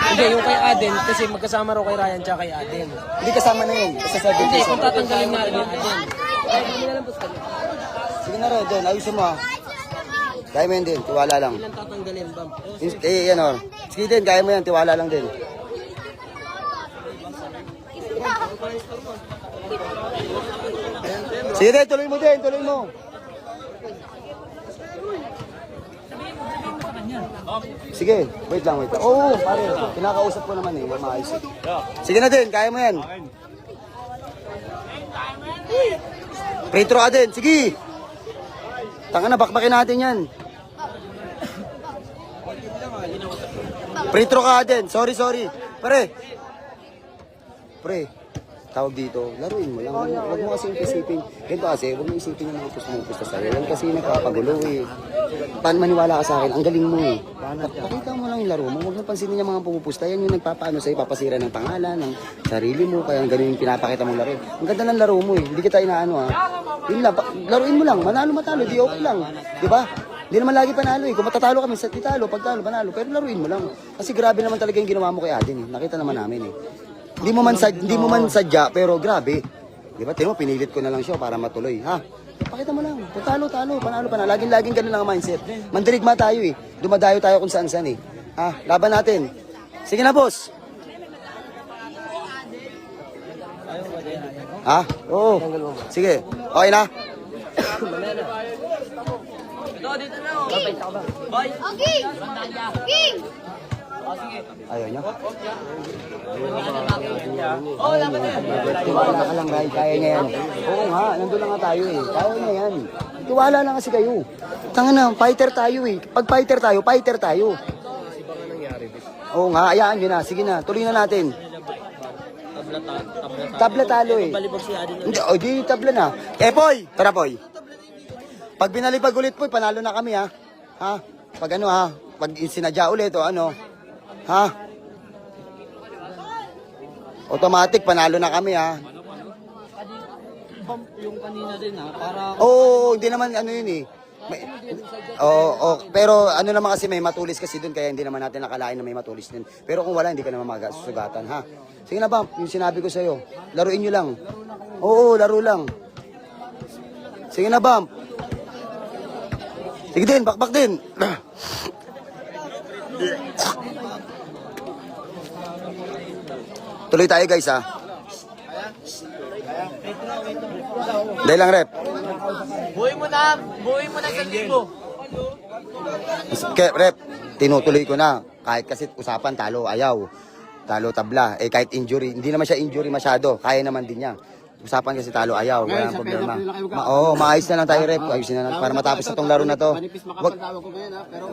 Hindi, yung kay Aden, kasi magkasama raw kay Ryan tsaka kay Aden. Hindi kasama na yun. Kasi 7 Hindi, days. kung tatanggalin nga rin yung Aden. Sige na rin, Jen. Ayusin mo ha. Kaya mo yan din. Tiwala lang. Ilan tatanggalin, Bam? Yan o. Sige din, kaya mo yan. Tiwala lang din. Sige din, tuloy mo din. Tuloy mo. Sige, wait lang, wait lang. Oo, pare. Kinakausap ko naman eh. Maayos eh. Sige na din, kaya mo yan. Pretro ka din, sige. Tanga na, bakbakin natin yan. Pretro ka din, sorry. Pre, tawag dito, laruin mo lang. Huwag mo kasi isipin. Ganito kasi, huwag mo isipin yung mga pumupusta sa'yo. Yan kasi nagpapagulo eh. Paano maniwala ka sa akin? Ang galing mo eh. Pakita mo lang yung laro mo. Huwag mo pansinin yung mga pumupusta. Yan yung nagpapaano sa'yo, papasira ng pangalan, ng sarili mo. Kaya ganun yung pinapakita mong laro. Ang ganda ng laro mo eh. Hindi kita inaano ha. Yun lang, laruin mo lang. Manalo, matalo, di okay lang. Di ba? Hindi naman lagi panalo eh. Kung matatalo kami, titalo, pagtalo, panalo. Pero laruin mo lang. Kasi grabe naman talaga yung ginawa mo kay Aden eh. Nakita naman namin eh. Hindi mo man sadya, pero grabe. Di ba? Tingnan mo, pinilit ko na lang siya para matuloy. Ha? Pakita mo lang. Kung talo, panalo. Laging ganun lang ang mindset. Mandirigma tayo eh. Dumadayo tayo kung saan-saan eh. Ha? Laban natin. Sige na, boss. Ha? Oo. Sige. Okay na? Okay! King! Ayaw niya? Tiwala ka lang, Ray. Kaya niya yan. Oo nga, nandun lang nga tayo eh. Kaya niya yan. Tiwala lang kasi kayo. Tanga na, fighter tayo eh. Pag fighter tayo. Oo nga, ayaan nyo na. Sige na, tuloy na natin. Tabla talo eh. Hindi, tabla na. Poy! Tara, Poy. Pag binalipag ulit, Poy, panalo na kami ha. Ha? Pag ano ha? Pag sinadya ulit o ano. Ha? Automatic, panalo na kami ha. Yung kanina din ha, para... Oo, hindi naman ano yun eh. Pero ano naman kasi may matulis kasi dun, kaya hindi naman natin nakalain na may matulis din. Pero kung wala, hindi ka naman magasugatan ha. Sige na, Bam, yung sinabi ko sa'yo, laruin nyo lang. Oo, laro lang. Sige na, Bam. Sige din, bakbak din. Tuloy tayo guys ha. Dahil lang rep. Buhay mo na sa libo. Rep, tinutuloy ko na. Kahit kasi usapan talo, ayaw. Talo, tabla. Eh kahit injury, hindi naman siya injury masyado. Kaya naman din niya. Usapan kasi talo, ayaw. Wala nang problema. Maayos na lang tayo rep. Ayusin na lang para matapos na tong laro na to.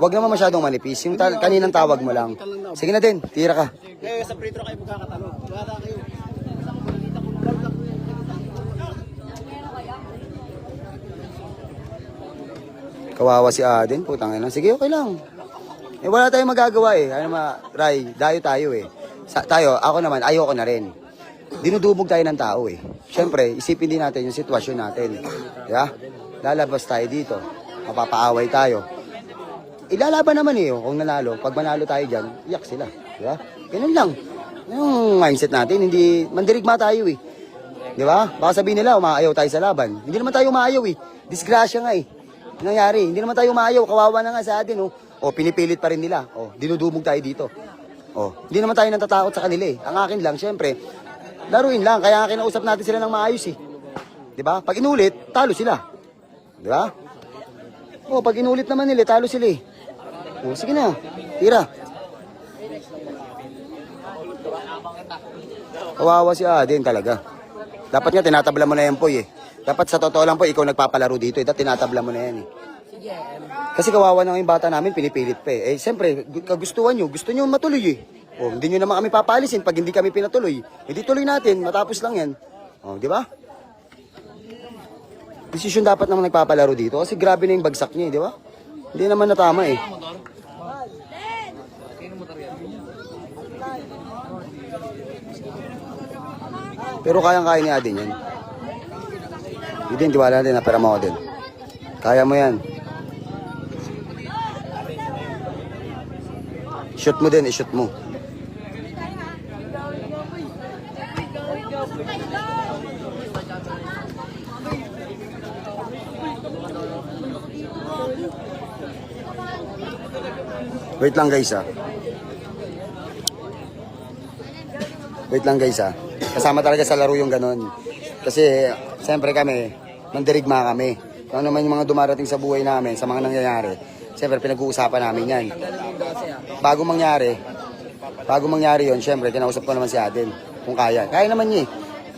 Wag naman masyadong manipis. Yung kaninang tawag mo lang. Sige na din, tira ka. Sa free throw kayo magkakatalo. Wala kayo. Kawawa si Aden, putang ina. Sige, okay lang. Eh wala tayong magagawa eh. Ray, dayo tayo eh. Ako naman, ayoko na rin. Dinudubog tayo ng tao eh. Siyempre, isipin din natin yung sitwasyon natin. Yeah? Lalabas tayo dito. Mapapaaway tayo. Ilalaban naman eh. Kung nanalo, pag manalo tayo dyan, iyak sila. Yeah? Ganun lang. Yung mindset natin, hindi, mandirigma tayo eh. Di ba? Baka sabihin nila, umaayaw tayo sa laban. Hindi naman tayo umaayaw eh. Disgrasya nga eh. Nangyari, hindi naman tayo umaayaw. Kawawa na nga sa atin oh. O, pinipilit pa rin nila. O, dinudumog tayo dito. O, hindi naman tayo natatakot sa kanila eh. Ang akin lang, syempre, laruin lang. Kaya kinausap natin sila ng maayos eh. Di ba? Pag inulit, talo sila. Di ba? O, pag inulit naman nila, talo sila eh. O, sige na. Tira. Kawawa si Aden talaga. Dapat nga tinatabla mo na yan po eh. Dapat sa totoo lang po, ikaw nagpapalaro dito eh. Dapat tinatabla mo na yan eh. Kasi kawawa na yung bata namin, pinipilit pa eh. Eh, siyempre, kagustuhan nyo. Gusto nyo matuloy eh. O, hindi nyo naman kami papaalisin pag hindi kami pinatuloy. Hindi tuloy natin, matapos lang yan. O, di ba? Desisyon dapat naman nagpapalaro dito kasi grabe na yung bagsak niya eh, di ba? Hindi naman natama eh. Pero kayang-kaya ni Aden yan. Hindi din, tiwala natin na pera mo din. Kaya mo yan. Shoot mo din, i-shoot mo. Wait lang guys ah. Wait lang guys ah. Kasama talaga sa laro yung ganon. Kasi siyempre kami, mandirigma kami. Kung ano man yung mga dumarating sa buhay namin, sa mga nangyayari, siyempre pinag-uusapan namin yan. Bago mangyari yon, siyempre kinausap ko naman si Aden. Kung kaya. Kaya naman niya eh.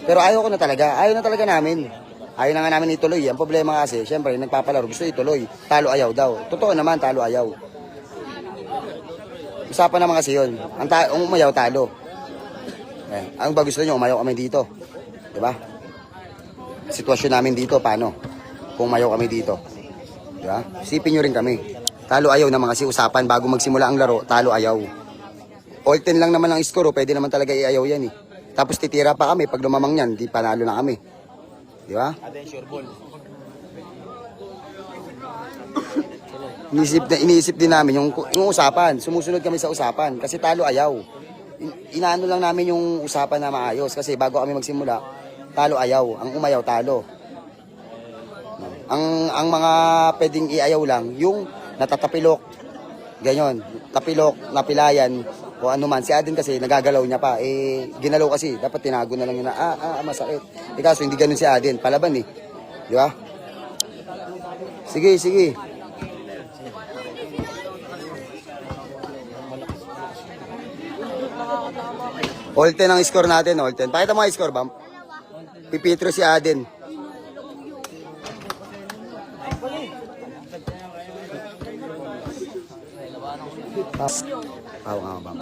Pero ayaw ko na talaga. Ayaw na talaga namin. Ayaw na nga namin ituloy. Ang problema kasi, siyempre, nagpapalaro. Gusto ituloy. Talo ayaw daw. Totoo naman, talo ayaw. Usapan naman kasi yun. Ang umayaw, talo. Eh, ang ba gusto nyo, umayaw kami dito. Diba? Sitwasyon namin dito, paano? Kung umayaw kami dito. Diba? Isipin nyo rin kami. Talo ayaw naman kasi usapan bago magsimula ang laro, talo ayaw. All 10 lang naman ang score, pwede naman talaga iayaw yan eh. Tapos titira pa kami, pag lumamang yan, di panalo na kami. Di ba? Iniisip din namin yung usapan. Sumusunod kami sa usapan kasi talo ayaw. Inaano lang namin yung usapan na maayos kasi bago kami magsimula, talo ayaw. Ang umayaw, talo. Ang mga pwedeng iayaw lang, yung natatapilok, ganyan, tapilok, napilayan, o ano man. Si Aden kasi nagagalaw niya pa. Eh, ginalaw kasi. Dapat tinago na lang yun na, masakit. Eh kaso hindi ganun si Aden. Palaban eh. Di ba? Sige, sige. All 10 ang score natin, all 10. Pakita mo ang score, Bam. Pipitro si Aden. Pao nga, Bam.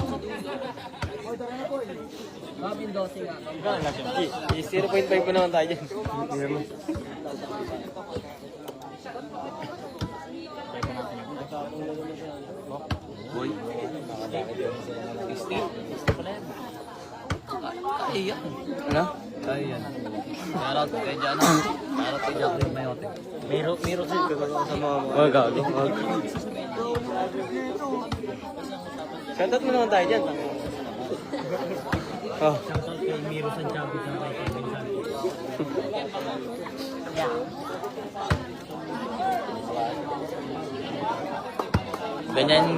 0.5 pa naman tayo dyan. Boy. Iya. Ano? Ayan. Shoutout kay Jano. Shoutout kay Jacqueline Mayote. Miro sa'yo, gagawin sa mga mga gago. Shoutout mo naman tayo dyan. Oh. Shoutout kay Miro Santiago sa kay Kevin Santos.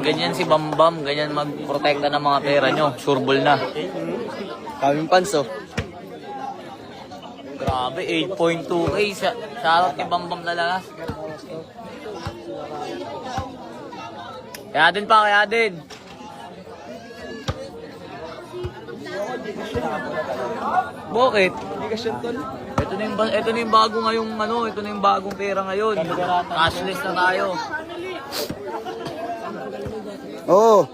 Ganyan si Bambam, ganyan magprotekta ng mga pera nyo. Sureball na. Kaming panso. Grabe, 8.2k. Shoutout kay Bambam talaga. Kaya din pa, kaya din. Bakit? Ito na yung bago ngayong ito na yung bagong pera ngayon. Cashless na tayo. Oo.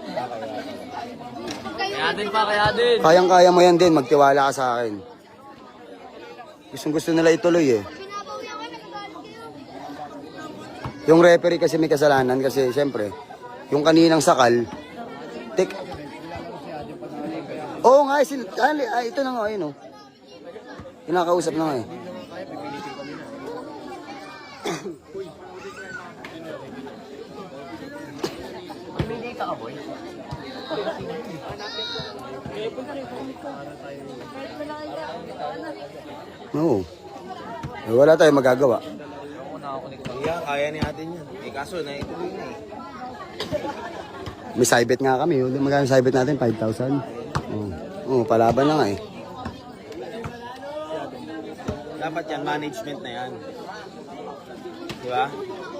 Kaya din pa, kaya din. Kayang-kaya mo yan din. Magtiwala ka sa akin. Gusto nila ituloy eh. Yung referee kasi may kasalanan kasi siyempre, yung kaninang sakal, Oo nga, ito na nga, ayun o. Kinakausap na nga eh. Bibita ka, boy. Oo. Wala tayong magagawa. Kaya ni atin yan. Eh kaso, naituloy na eh. May side-bet nga kami. Magkano side-bet natin? 5,000? Oo, palaban na nga eh. Dapat yan, management na yan. Di ba?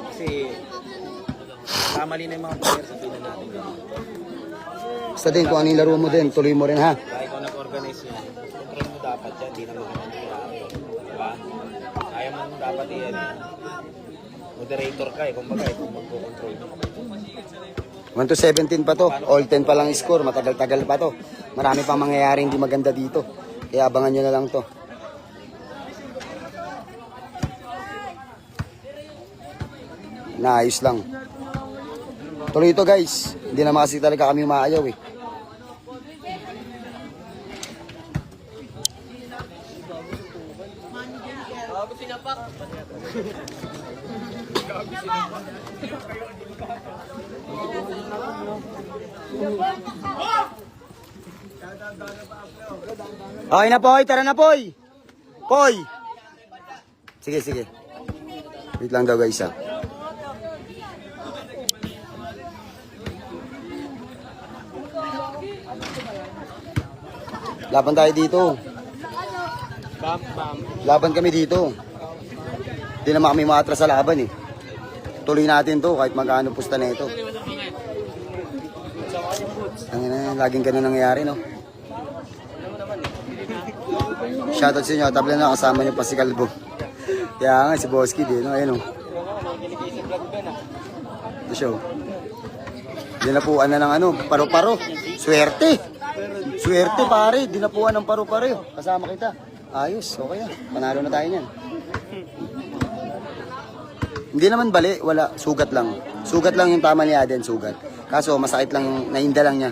Kasi, kamali na yung mga players sa pinan natin. Basta din, kung anong laro mo din, tuloy mo rin ha. Kaya ikaw nag-organize yan. Control mo dapat yan, di na mag-manipulari. Di ba? Kaya mo dapat yan. Moderator ka eh, kumbaga kung mag-control mo. 1 to 17 pa to. All 10 pa lang score. Matagal-tagal pa to. Marami pang mangyayari hindi maganda dito. Kaya abangan nyo na lang to. Naayos lang. Tuloy ito guys. Hindi naman kasi talaga kami umaayaw eh. Okay na Poy, tara na Poy. Poy. Sige, sige. Wait lang daw guys ha. Laban tayo dito. Laban kami dito. Hindi naman kami maatras sa laban eh. Tuloy natin to kahit magkano pusta na ito. Laging ganun nangyayari, no? Shoutout sa inyo. Tabla na kasama niyo pa si Kalbo. Kaya nga si Boski din, no? Ayun, no? Ito show. Dinapuan na ng ano, paro-paro. Swerte. Swerte pare, dinapuan ng paro-paro. Kasama kita. Ayos, okay na. Panalo na tayo niyan. Hindi naman bali, wala. Sugat lang. Sugat lang yung tama ni Aden, sugat. Kaso masakit lang yung nainda lang niya.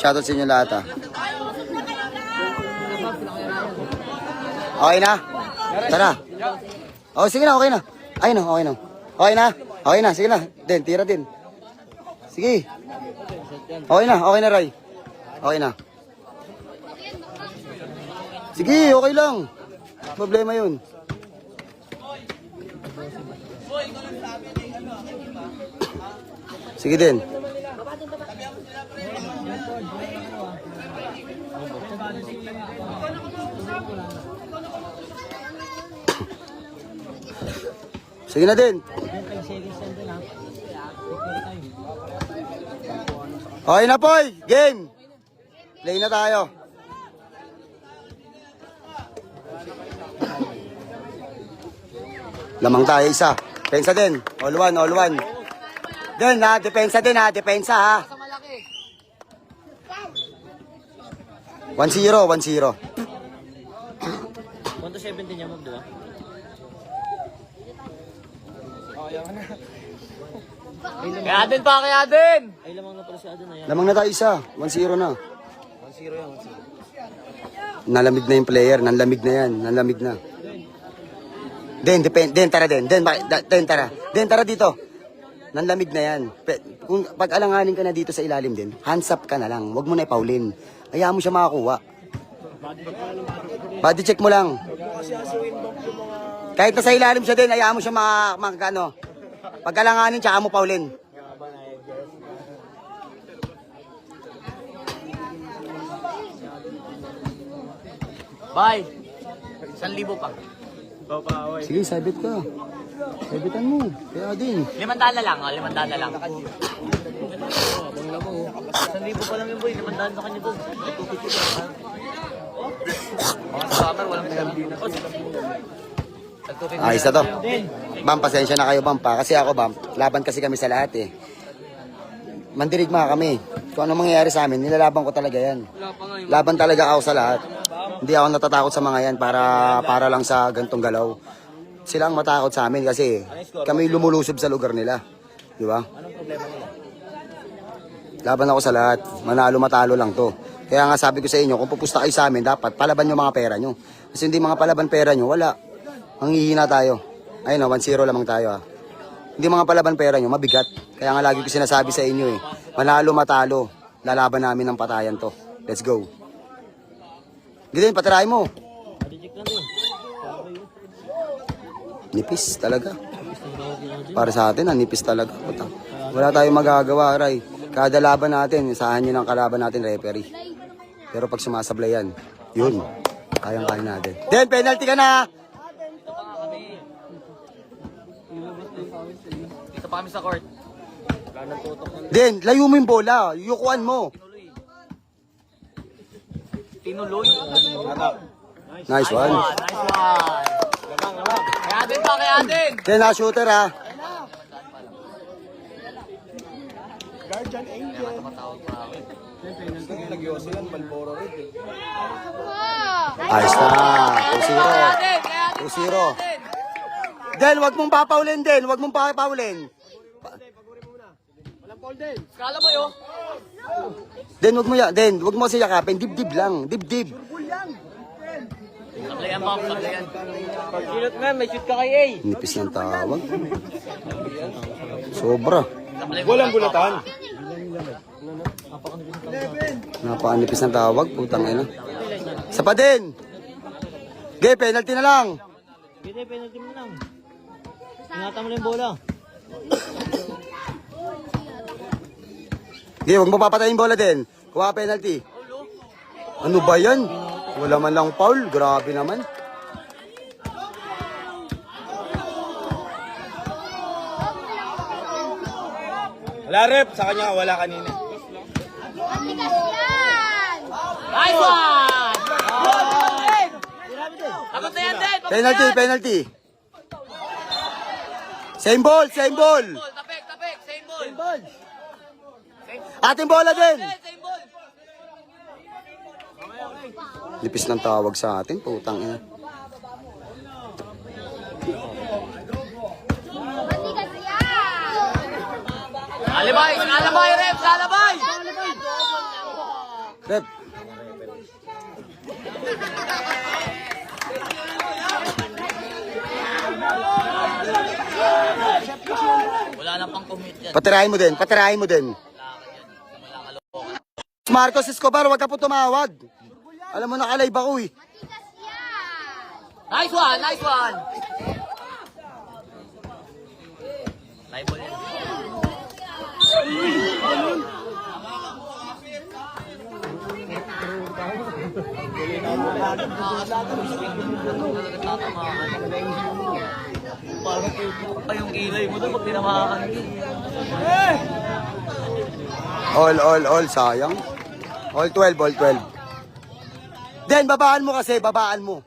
Shoutout sa inyo lahat ah. Okay na? Tara. Oh, sige na, okay na. Ay na, okay na. Okay na. Okay na, sige na. Den, tira din. Sige. Okay na, Ray. Okay na. Sige, okay lang. Problema yun. Sige din. Sige na din. Okay na, Poy. Game. Play na tayo. Lamang tayo isa. Depensa din. All one, all one. Din ha, depensa din ha, depensa ha. 1-0, 1-0. 1-17 niya mo, di ba? Kaya din pa, kaya din! Ay, lamang na pala si Aden na yan. Lamang na tayo isa. 1-0 na. 1-0 yan, 1-0. Nalamig na yung player. Nanlamig na yan. Nanlamig na. Den, tara Den. Den, tara. Den, tara dito. Nanlamig na yan. Kung pag alanganin ka na dito sa ilalim din, hands up ka na lang. Huwag mo na ipaulin. Hayaan mo siya makakuha. Body check mo lang. Kahit nasa ilalim siya din, hayaan mo siya ano. Pag alanganin, tsaka mo paulin. Bye! 1,000 pa. Sige, sabit ka. Sabitan mo. Kaya din. 500 na lang, 500 na lang. 1,000 pa lang yun, boy. 500 sa kanya, boy. Mga summer, walang pinagbinan. Ayos na to. Bam, pasensya na kayo, Bam, pa. Kasi ako, Bam, laban kasi kami sa lahat eh. Mandirigma kami. Kung ano mangyayari sa amin, nilalaban ko talaga yan. Laban talaga ako sa lahat. Hindi ako natatakot sa mga yan para lang sa gantong galaw. Sila ang matakot sa amin kasi kami lumulusob sa lugar nila. Di ba? Anong problema nila? Laban ako sa lahat. Manalo matalo lang to. Kaya nga sabi ko sa inyo, kung pupusta kayo sa amin, dapat palaban nyo mga pera nyo. Kasi hindi mga palaban pera nyo, wala. Manghihina tayo. Ayun o, 1-0 lamang tayo ha. Hindi mga palaban pera nyo, mabigat. Kaya nga lagi ko sinasabi sa inyo eh. Manalo matalo. Lalaban namin ng patayan to. Let's go. Gidin, patirahin mo. Nipis talaga. Para sa atin, nipis talaga. Wala tayong magagawa, Ray. Kada laban natin, isahan nyo ng kalaban natin, referee. Pero pag sumasablay yan, yun. Kayang-kaya natin. Den, penalty ka na! Dito pa kami sa court. Den, layo mo yung bola. Yukuan mo. Tinuloy. Nice one. Nice one. Kaya din pa, kaya din. Den, na-shooter ha. Ayos na. 2-0. 2-0. Den, wag mong papaulin, Den. Wag mong papaulin. Kala mo yun? Den, wag mo ya. Den, wag mo kasi yakapin. Dibdib lang. Dibdib. Sablayan pa, sablayan. Pag kilot nga, may shoot ka kay A. Nipis ng tawag. Sobra. Walang bulatan. Napakanipis ng tawag. Putang ina. Sa pa din. Okay, penalty na lang. Hindi, penalty mo lang. Ingatan mo lang yung bola. Sige, huwag mo papatayin bola din. Kuha penalty. Ano ba yan? Wala man lang foul. Grabe naman. Wala rep, sa kanya wala kanina. Matigas yan! Nice one! Abot na yan din! Penalty, penalty. Same ball, same ball. Tapik, tapik, same ball. Ating bola din. Same ball. Lipis ng tawag sa atin, putang ina. Matigas yan! Alabay, alabay, rep, alabay! Rep. Wala na pang commit yan. Patirahin mo din, patirahin mo din. Marcos Escobar, wag ka po tumawag. Alam mo, nakalive ako eh. Matigas yan! Nice one, nice one! Live ball yan. Parang puputok pa yung kilay mo doon pag tinamaan ka. All, sayang. All 12, all 12. Den, babaan mo kasi, babaan mo.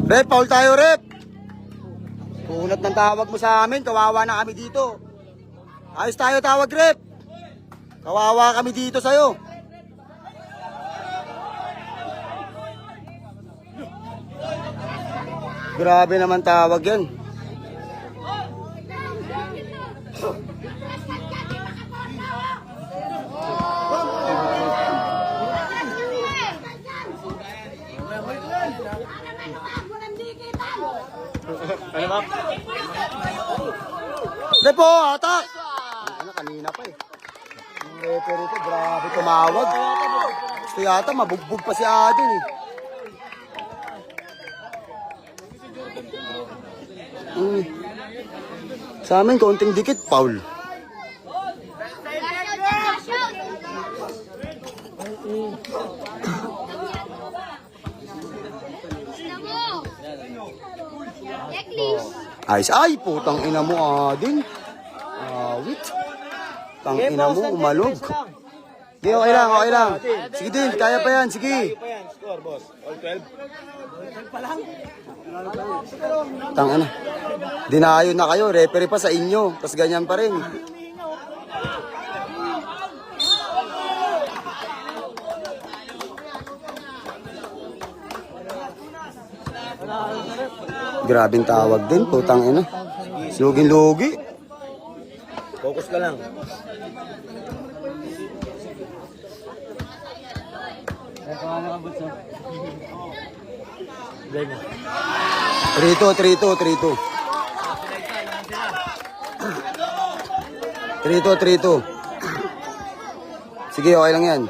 Rep, foul tayo, rep. Kunat ng tawag mo sa amin, kawawa na kami dito. Ayos tayo tawag, rep. Kawawa kami dito sa'yo. Grabe naman tawag yan. Repo, atak! Ano, kanina pa eh. Yung referee ko, grabe tumawag. Gusto yata, mabugbog pa si Adin eh. Sa amin, konting dikit, foul. Ayos, ay, putang ina mo, Adin. Awit. Tang ina mo, umalog. Di, okay lang, okay lang. Sige din, kaya pa yan, sige. Pa yan, score boss. All 12. Tang ina. Dinayo na kayo, referee pa sa inyo. Tapos ganyan pa rin. Grabing tawag din, putang ina. Lugin-lugi. Focus ka lang. Trito, trito, trito. Trito, trito. Sige, okay lang yan.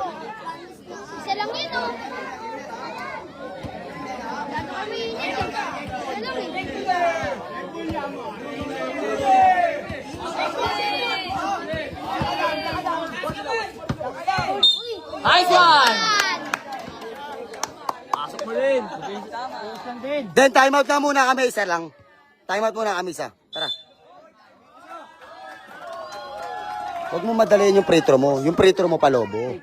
Isa lang yun, oh. Nice one! Pasok mo rin. Then, time out na muna kami, isa lang. Time out muna kami, isa. Tara. Huwag mo madaliin yung free throw mo. Yung free throw mo palobo.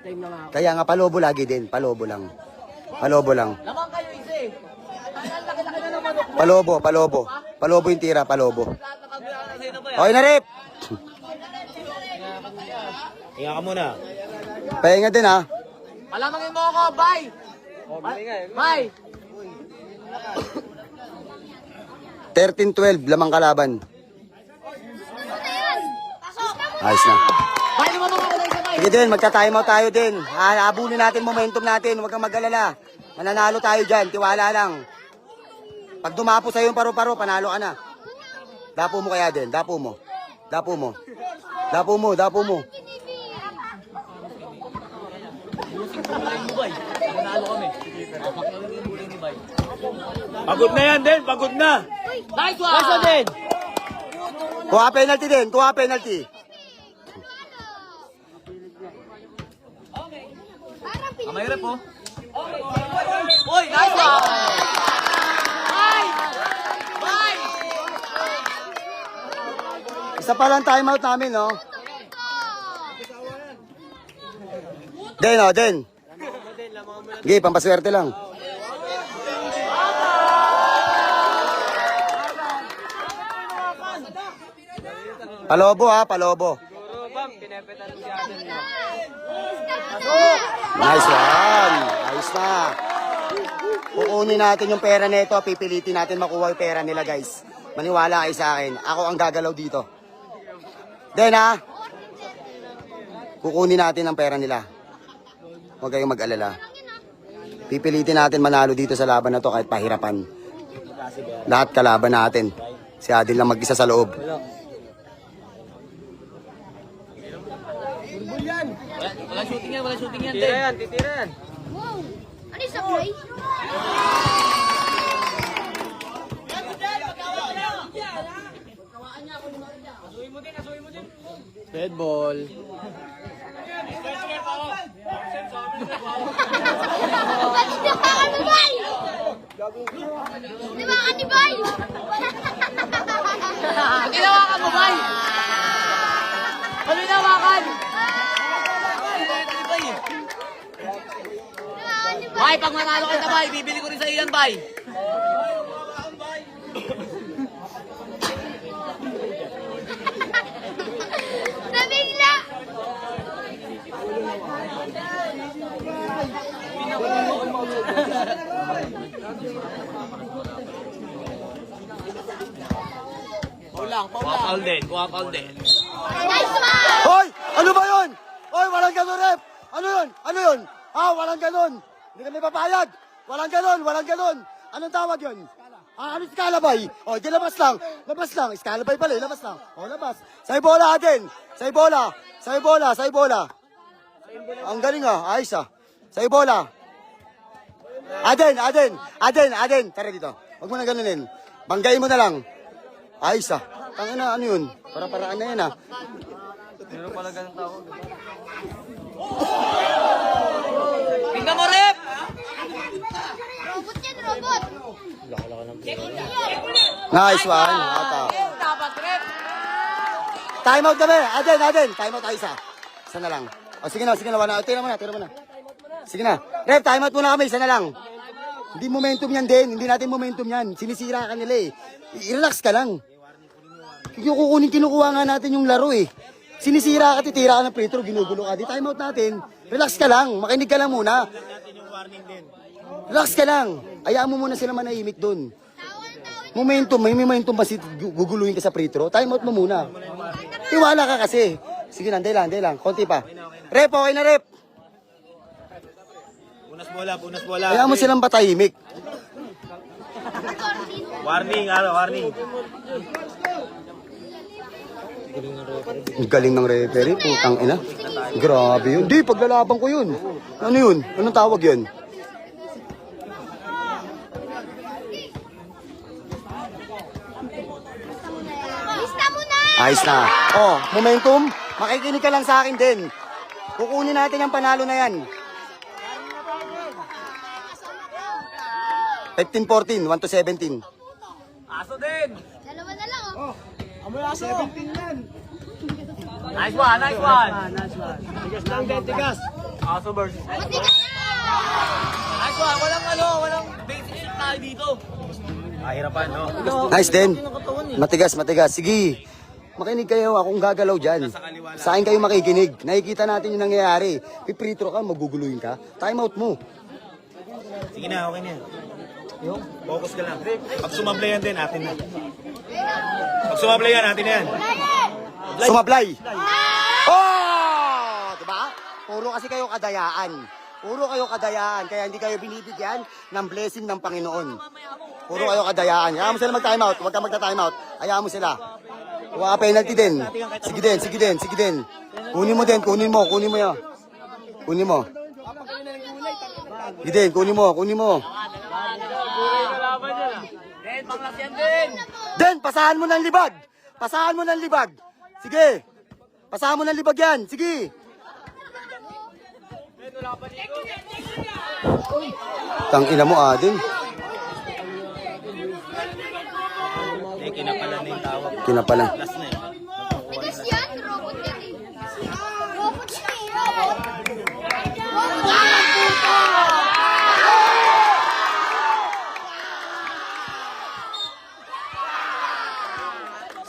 Kaya nga palobo lagi din. Palobo lang. Palobo lang. Lamang kayo isa eh. Laki-laki na naman ako. Palobo, palobo. Palobo yung tira, palobo. Sino ba yan? Okay na, Rip. Hinga ka muna. Pahinga din, ha. Palamangin mo ako, bye! Bye! 13-12, lamang kalaban. Ayos na. Bye, lumabang ako na isa, bye! Sige din, magta-time out tayo din. Habulin natin momentum natin. Huwag kang mag-alala. Mananalo tayo dyan. Tiwala lang. Pag dumapo sa'yo yung paro-paro, panalo ka na. Dapo mo kaya din. Dapo mo. Dapo mo. Dapo mo. Dapo mo. Bulay mo, Bay. Nanalo kami. Papakyawin yung bulay ni Bay. Pagod na yan din, pagod na. Nice one! Nice one din! Kuha penalty din, kuha penalty. May rep, oh. Uy, nice one! Bay! Bay! Isa pa lang timeout namin, no? Den, oh, Den. Sige, pampaswerte lang. Palobo, ha, palobo. Nice one. Nice na. Kukunin natin yung pera nito. Pipilitin natin makuha yung pera nila, guys. Maniwala kayo sa akin. Ako ang gagalaw dito. Den, ha? Kukunin natin ang pera nila. Huwag kayong mag-alala. Pipilitin natin manalo dito sa laban na to kahit pahirapan. Lahat kalaban natin. Si Adil lang mag-isa sa loob. Wala shooting yan, wala shooting yan. Titira yan, titira yan. Wow! Ano yung sablay? Red ball. Ba't tinawakan mo, Bay? Tinawakan ni Bay! Tinawakan mo, Bay! Ano tinawakan? Bay, pag manalo kita, Bay, bibili ko rin sa iyan, Bay. Nabigla! Kuwakal din, kuwakal din. Nice one! Hoy! Ano ba yun? Hoy, walang ganun, rep! Ano yun? Ano yun? Walang ganun! Hindi kami papayag! Walang ganun! Walang ganun! Anong tawag yun? Ano iskalabay? Di labas lang! Labas lang! Iskalabay pala, labas lang! Labas! Say bola atin! Say bola! Say bola! Say bola! Ang galing ayos Say bola! Aden! Tara dito. Huwag mo na ganunin. Banggayin mo na lang. Ayos Tangina, ano yun? Para-paraan na yan Meron pala ganun tawag. Tingnan mo, Rep! Robot yan, robot! Nice one. Ata. Dapat, Rep! Time out kami. Aden. Time out tayo isa. Isa na lang. Sige na. Tira mo na. Sige na. Rep, time out muna kami. Isa na lang. Hindi momentum yan din. Hindi natin momentum yan. Sinisira ka nila I-relax ka lang. Kinukuha nga natin yung laro Sinisira ka, titira ka ng free throw, ginugulo ka. Di time out natin. Relax ka lang. Makinig ka lang muna. Relax ka lang. Hayaan mo muna sila manahimik dun. Momentum. May momentum pa si guguluhin ka sa free throw. Time out mo muna. Tiwala ka kasi. Sige lang, day lang. Konti pa. Rep, okay na, Rep. Punas bola. Hayaan mo silang patahimik. Warning. Ang galing ng referee, putang ina. Grabe yun. Di, paglalaban ko yun. Ano yun? Anong tawag yun? Lista mo na! Ayos na. Momentum. Makikinig ka lang sa akin din. Kukunin natin yung panalo na yan. 15-14, 1-17. Aso din! Dalawa na lang, Nice one! Tigas. Aso versus. Matigas na! Nice one! Walang basic shot tayo dito. Mahirapan, no? Nice din. Matigas. Sige. Makinig kayo, akong gagalaw dyan. Sa akin kayo makikinig. Nakikita natin yung nangyayari. Pipritro ka, maguguluhin ka. Time out mo. Sige na, okay na yan. Focus ka lang. Pag sumablayan din, atin na. Pag sumablayan, atin na yan. Sumablay. Diba? Puro kasi kayo kadayaan. Kaya hindi kayo binibigyan ng blessing ng Panginoon. Puro kayo kadayaan. Hayaan mo sila mag-time out. Huwag ka magta-time out. Hayaan mo sila. Huwag ka penalty din. Sige din. Kunin mo yan. Kunin mo. Giden, kunin mo, kunin mo. Den, panglas yan din. Den, pasahan mo ng libag. Pasahan mo ng libag. Sige. Pasahan mo ng libag yan. Sige. Tangina mo, Aden. Kinapalan na yung tawag. Kinapalan. Last na eh. Bigas yan, robot yan eh. Robot siya eh, robot. Robot.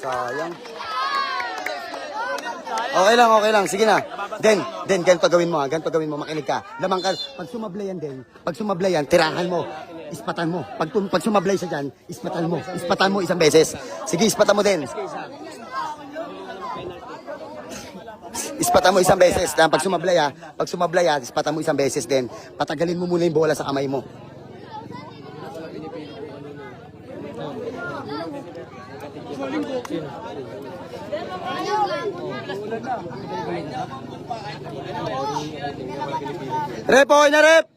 Sayang. Okay lang. Sige na. Den, ganito gawin mo ha. Ganito gawin mo, makinig ka. Lamang ka. Pag sumablayan, Den. Pag sumablayan, tirahan mo. Ispatan mo. Pag sumablay siya dyan, ispatan mo. Ispatan mo isang beses. Sige, ispatan mo, Den. Ispatan mo isang beses. Pag sumablay ha, ispatan mo isang beses, Den. Patagalin mo muna yung bola sa kamay mo. Rep, okay na, Rep!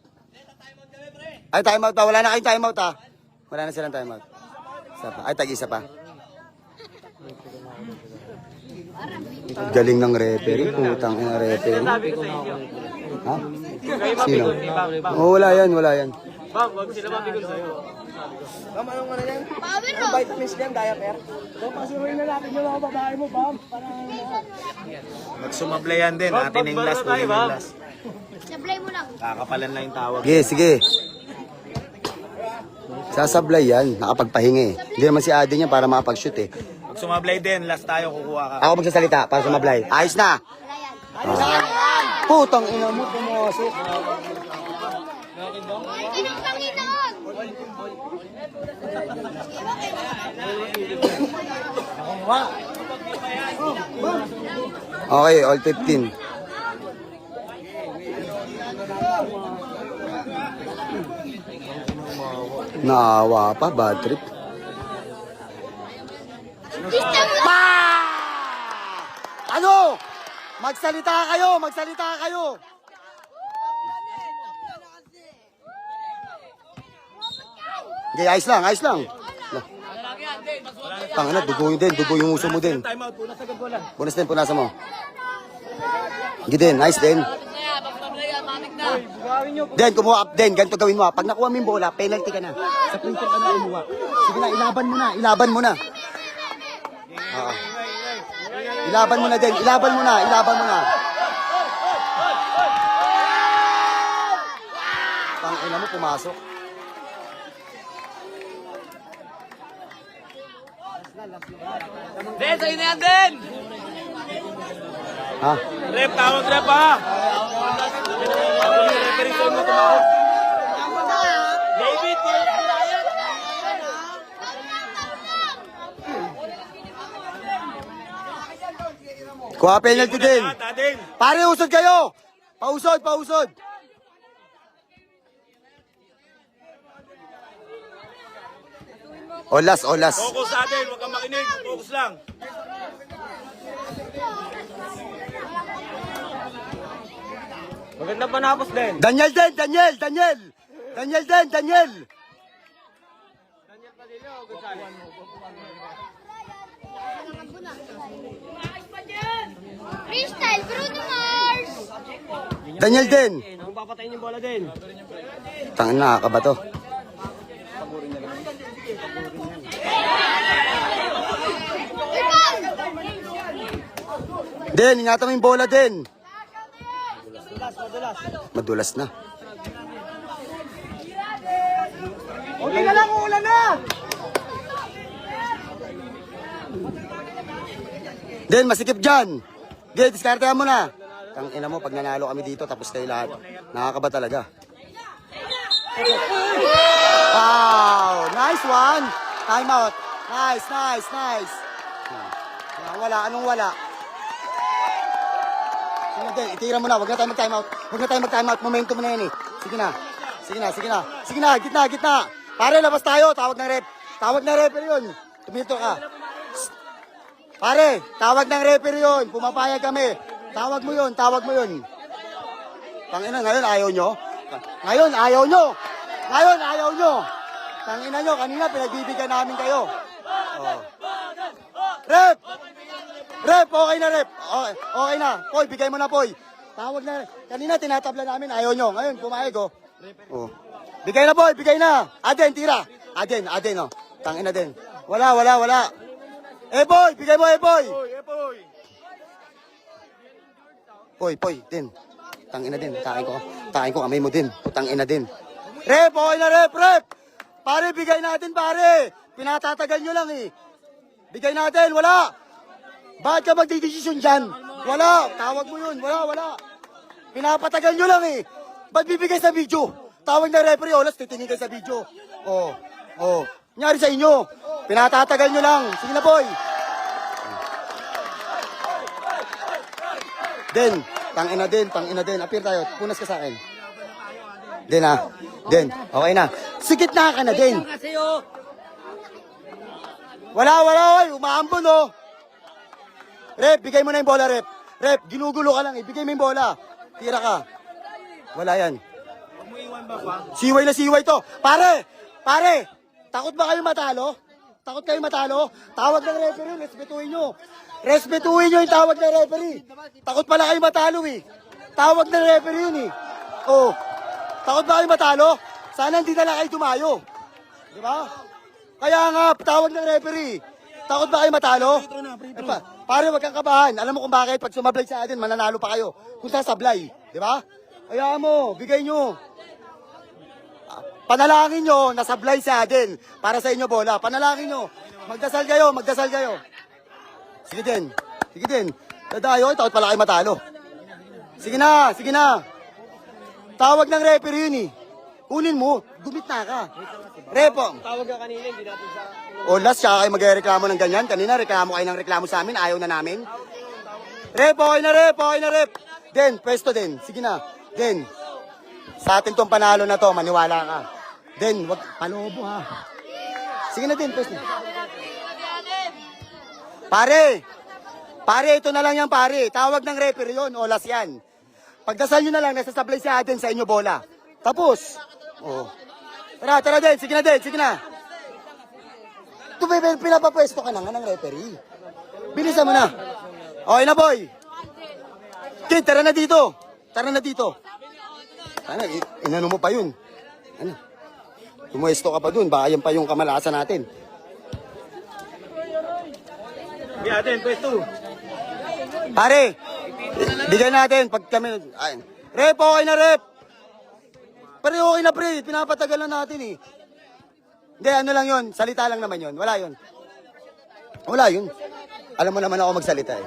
Ay, timeout pa. Wala na kayong timeout, ha? Wala na silang timeout. Isa pa. Ay, tag-isa pa. Galing ng referee. Putang ina referee. Ha? Sino? Oh, wala yan. Bam, wag sila mapigol sa'yo. Power roll. Vitamins yan, diaper. Pasuruin na natin yung mga babae mo, Bam. Magsumablayan din. Atin yung last. Kunin yung last. Sablay mo lang. Kakapalan lang yung tawag. Sige. Sasablay yan. Nakapagpahinga eh. Hindi naman si Ate niya para makapag-shoot eh. Pag sumablay din, last tayo, kukuha ka. Ako magsasalita para sumablay. Ayos na. Wala yan. Putang ina mo, pumasok. Inong Panginoon. Okay, all 15. Naawa pa, bad trip. Ano? Magsalita kayo! Okay, ayos lang. Tangina, dugo yung uso mo din. Timeout, punas agad bola. Punasan mo. Giden, nice din. Den, kumuha up, Den, ganito gawin mo ha. Pag nakuha mo yung bola, penalty ka na. Sa printer ka na kumuha. Sige na, ilaban mo na. Oo. Ilaban mo na, Den, ilaban mo na. Tangina mo, pumasok. Den, sa'yo na yan, Den! Ha? Rep, tawag rep ha! Ako yung referee sa'yo mo tumawag. David, Kuha penalty din. Adin. Pare, usod kayo. Pausod. Olas. Focus Adin, huwag kang makinig. Focus lang. Maganda panapos din. Daniel. Freestyle, Bruno Mars. Daniel din. Kung papatayin yung bola din. Tangin na, nakakaba to. Den, ingatan mo yung bola din. Madulas na. Okay ka lang, ulan na! Den, masikip dyan. Okay, diskartehan mo na. Tangina mo, pag nanalo kami dito, tapos kayo lahat. Nakakaba talaga. Wow! Nice one! Time out. Nice. Anong wala? Sige, Den, itira mo na. Huwag na tayo mag-time out. Momentum na yan eh. Sige na. Gitna. Pare, labas tayo. Tawag ng referee yun. Tumito ka. Pare, tawag ng referee yun. Pumapayag kami. Tawag mo yun. Tangina, ngayon ayaw nyo. Ngayon, ayaw nyo. Ngayon, ayaw nyo. Tangina nyo, kanina pinagbibigyan namin kayo. Oh. Rep! Rep, okay na rep. Okay, okay na. Poy, bigay mo na, Poy. Tawag na. Kanina tinatabla namin, ayaw nyo. Ngayon, pumayag, oh. Oh. Bigay na, Poy, bigay na. Aden, tira. Aden, oh. Tangina din. Wala. Boy, bigay mo, boy. Poy, din. Tangina din. Tain ko kamay mo din. Tangina din. Rep, okay na, rep. Pare, bigay natin, pare. Pinatatagal nyo lang, eh. Bigay natin, wala. Bakit ka magdidesisyon dyan? Wala. Tawag mo yun. Wala. Pinapatagal nyo lang, eh. Ba't bibigay sa video? Tawag na referee, olas, titingin kayo sa video. Oh. Nangyari sa inyo. Pinatatagal nyo lang. Sige na, boy. Tangina din. Appear tayo. Punas ka sa akin. Den. Okay na. Sigit na ka na din. Wala, oy. Umaambon, oh. Rep, bigay mo na yung bola, rep. Rep, ginugulo ka lang, eh. Bigay mo yung bola. Tira ka. Wala yan. Siway na siway to. Pare, takot ba kayo matalo? Tawag ng referee, respetuhin nyo yung tawag ng referee. Takot pala kayo matalo, eh. Tawag ng referee yun, eh. Oh, takot ba kayo matalo? Sana hindi na lang kayo tumayo. Di ba? Kaya nga, tawag ng referee. Takot ba kayo matalo? Pare, wag kang kabahan. Alam mo kung bakit? Pag sumablay sa atin, mananalo pa kayo. Kung sasablay. Di ba? Kaya mo, bigay nyo. Panalangin nyo, nasablay sa atin. Para sa inyo, bola. Panalangin nyo. Magdasal kayo. Sige din. Dadayo, takot pala kayo matalo. Sige na. Tawag ng referee yun, eh. Kunin mo, gumit na ka. Repo. Tawag ka kanina, hindi natin sa... O last, siya kayo magreklamo ng ganyan. Kanina, reklamo kayo ng reklamo sa amin. Ayaw na namin. Rep, okay na, rep. Den, pwesto din. Sige na. Den, sa atin tong panalo na to, maniwala ka. Den, wag palobo, ha. Sige na din, pwesto. Pare, ito na lang yan, pare. Tawag ng referee yun. O last yan. Pagdasal nyo na lang, nasasablay si atin sa inyo bola. Tapos. Oh. Tara din. Sige na. Pinapapwesto ka na nga ng referee. Bilisan mo na. Okay na, boy. Kid, tara na dito. Sana, inano mo pa yun. Ano? Pumwesto ka pa dun. Baka yan pa yung kamalasan natin. Pare, bigyan natin pag kami... Rep, okay na, rep. Pare, okay na, pre. Pinapatagal na natin, eh. Hindi, ano lang yun. Salita lang naman yun. Wala yun. Alam mo naman ako magsalita, eh.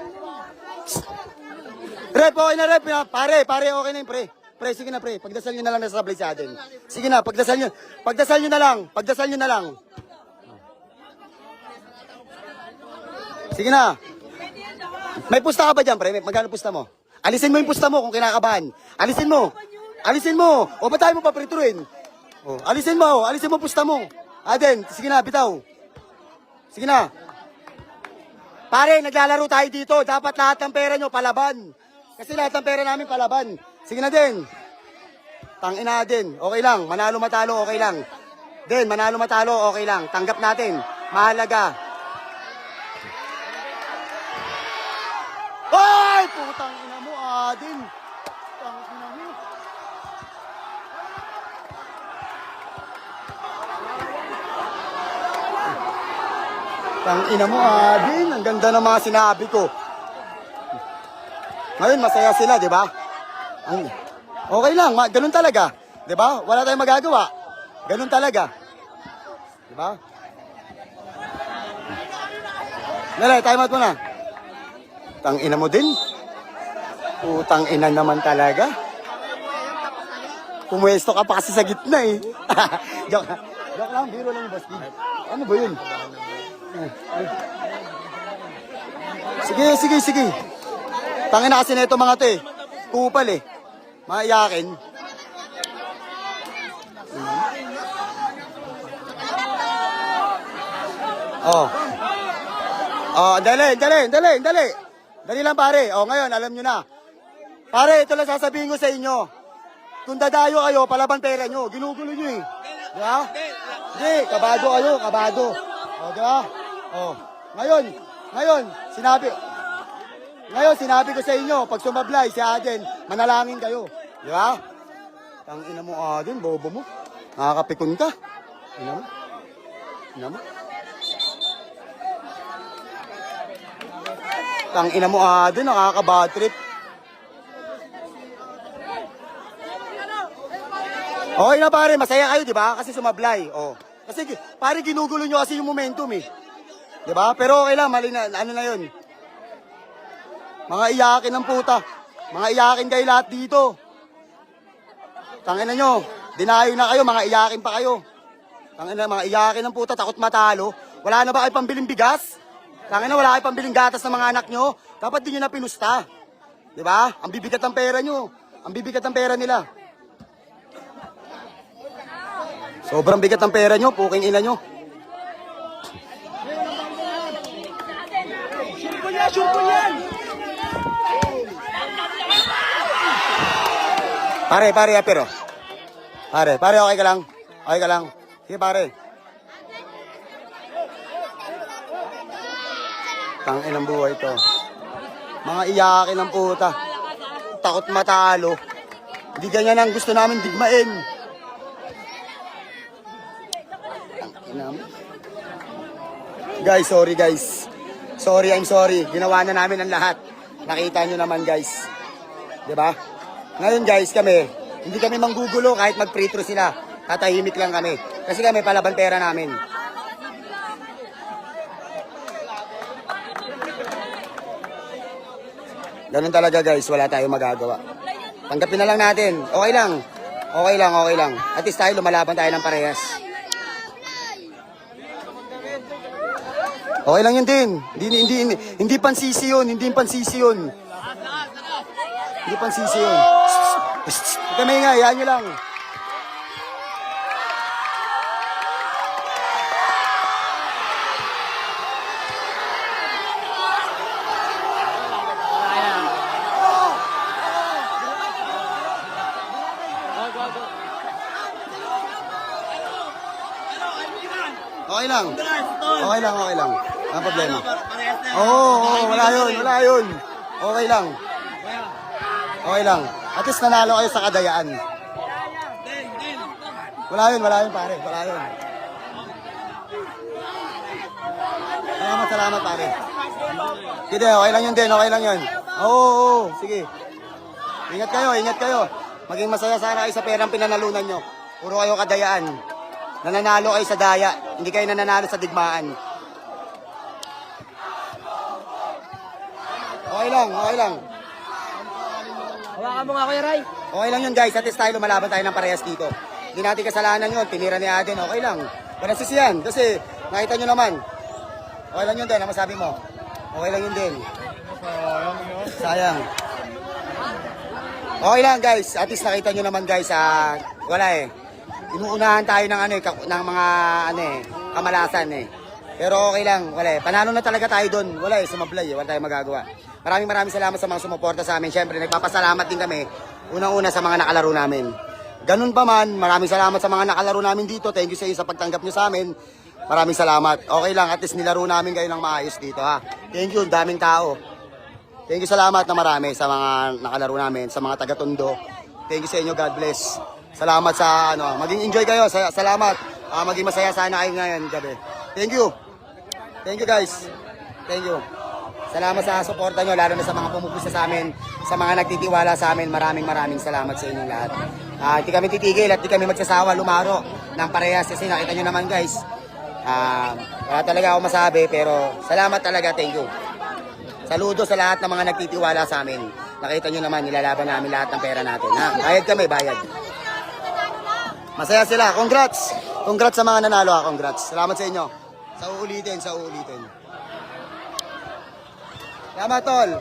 Rep, okay na, rep. Pare, okay na yun, pre. Pre, sige na, pre. Pagdasal nyo na lang na sablay sa atin. Sige na, pagdasal nyo na lang. Sige na. May pusta ka ba dyan, pre? Magkano pusta mo? Alisin mo yung pusta mo kung kinakabahan. Alisin mo. O, ba't tayo mo papriturin? O, alisin mo pusta mo. Aden, sige na, bitaw. Sige na. Pare, naglalaro tayo dito. Dapat lahat ng pera nyo palaban. Kasi lahat ng pera namin palaban. Sige na din. Tangina din. Okay lang. Manalo matalo, okay lang. Din, manalo matalo, okay lang. Tanggap natin. Mahalaga. Ay! Putang ina mo, Adin. Putang ina mo. Putang ina mo, Adin. Ang ganda ng mga sinabi ko. Ngayon, masaya sila, di ba? Okay lang, ganun talaga. Di ba? Wala tayong magagawa. Ganun talaga. Di ba? Nalay, time out muna. Tang ina mo din. Putang ina naman talaga. Pumwesto ka pa kasi sa gitna, eh. Joke lang, biro lang yung basti. Ano ba yun? Sige. Tangina kasi na ito mga to, eh. Kupal, eh. Mga iyakin. Dali. Dali lang, pare. Ngayon, alam nyo na. Pare, ito lang sasabihin ko sa inyo. kung dadayo kayo, palaban pera nyo. Ginugulo nyo eh. Di ba? Hindi, kabado kayo, kabado. O, di ba? O, ngayon, sinabi ko sa inyo, pag sumablay si Aden, manalangin kayo. Di ba? Tangina mo, Aden, bobo mo. Nakakapikon ka. Ina mo. Tangina mo, Aden, nakaka-bad trip. Okay na pare, masaya kayo, di ba? Kasi sumablay. Oh. Kasi pare, ginugulo nyo kasi yung momentum eh. Di ba? Pero okay lang, mali na, ano na yun. Mga iyakin ng puta. Mga iyakin kayo lahat dito. Tangina nyo, dinayo na kayo, mga iyakin pa kayo. Tangina, mga iyakin ng puta, takot matalo. Wala na ba kayo pambiling bigas? Tangina, wala kayo pambiling gatas ng mga anak nyo? Dapat di nyo na pinusta. Di ba? Ang bibigat ng pera nyo. Ang bibigat ng pera nila. Sobrang bigat ng pera nyo, puking ina nyo. Pare, pero. Pare, okay ka lang? Okay ka lang? Sige, pare. Tangin ang buhay to. Mga iyakin ng puta. Takot matalo. Hindi ganyan ang gusto namin digmain. Guys, sorry guys. I'm sorry. Ginawa na namin ang lahat. Nakita nyo naman guys. 'Di ba? Ngayon guys, hindi kami manggugulo kahit mag-free-throw sila. Tatahimik lang kami. Kasi kami palaban pera namin. Ganun talaga guys, wala tayong magagawa. Tanggapin na lang natin. Okay lang. At least tayo lumalaban tayo ng parehas. Okay lang yun din. Hindi pansisi yun. Hindi pansisi yun. Kami nga, yan nyo lang. Okay lang. Ang problema. Wala yun. Okay lang. At least nanalo kayo sa kadayaan. Wala yun pare. Salamat pare. Sige, okay lang yun. Oo, sige. Ingat kayo. Maging masaya sana kayo sa perang pinanalunan nyo. Puro kayo kadayaan. Nananalo kayo sa daya, hindi kayo nananalo sa digmaan. Okay lang. Hawakan mo nga Kuya Ray. Okay lang yun guys, at least tayo lumalaban tayo ng parehas dito. Hindi natin kasalanan yun, tinira ni Aden, okay lang. Walang sisiyan, kasi nakita nyo naman. Okay lang yun din, ang masabi mo. Okay lang yun din. Sayang. Okay lang guys, at least nakita nyo naman guys, wala eh. Inuunahan tayo ng ng mga kamalasan eh. Pero okay lang, wala eh. Panalo na talaga tayo doon. Wala eh, sumablay eh. Wala tayong magagawa. Maraming salamat sa mga sumuporta sa amin. Siyempre, nagpapasalamat din kami. Unang-una sa mga nakalaro namin. Ganun pa man, maraming salamat sa mga nakalaro namin dito. Thank you sa iyo sa pagtanggap nyo sa amin. Maraming salamat. Okay lang, at least nilaro namin kayo ng maayos dito ha. Thank you, daming tao. Thank you, salamat na marami sa mga nakalaro namin, sa mga taga-Tondo. Thank you sa inyo, God bless. Salamat sa maging enjoy kayo. Salamat. Maging masaya sana kayo ngayon gabi. Thank you guys. Thank you. Salamat sa suporta nyo, lalo na sa mga pumupusta sa amin, sa mga nagtitiwala sa amin. Maraming salamat sa inyong lahat. Hindi kami titigil at hindi kami magsasawa lumaro ng parehas kasi nakita nyo naman guys. Wala talaga ako masabi pero salamat talaga, thank you. Saludo sa lahat ng mga nagtitiwala sa amin. Nakita nyo naman, nilalaban namin lahat ng pera natin. Bayad kami, bayad. Masaya sila. Congrats sa mga nanalo Congrats. Salamat sa inyo. Sa uulitin. Salamat tol.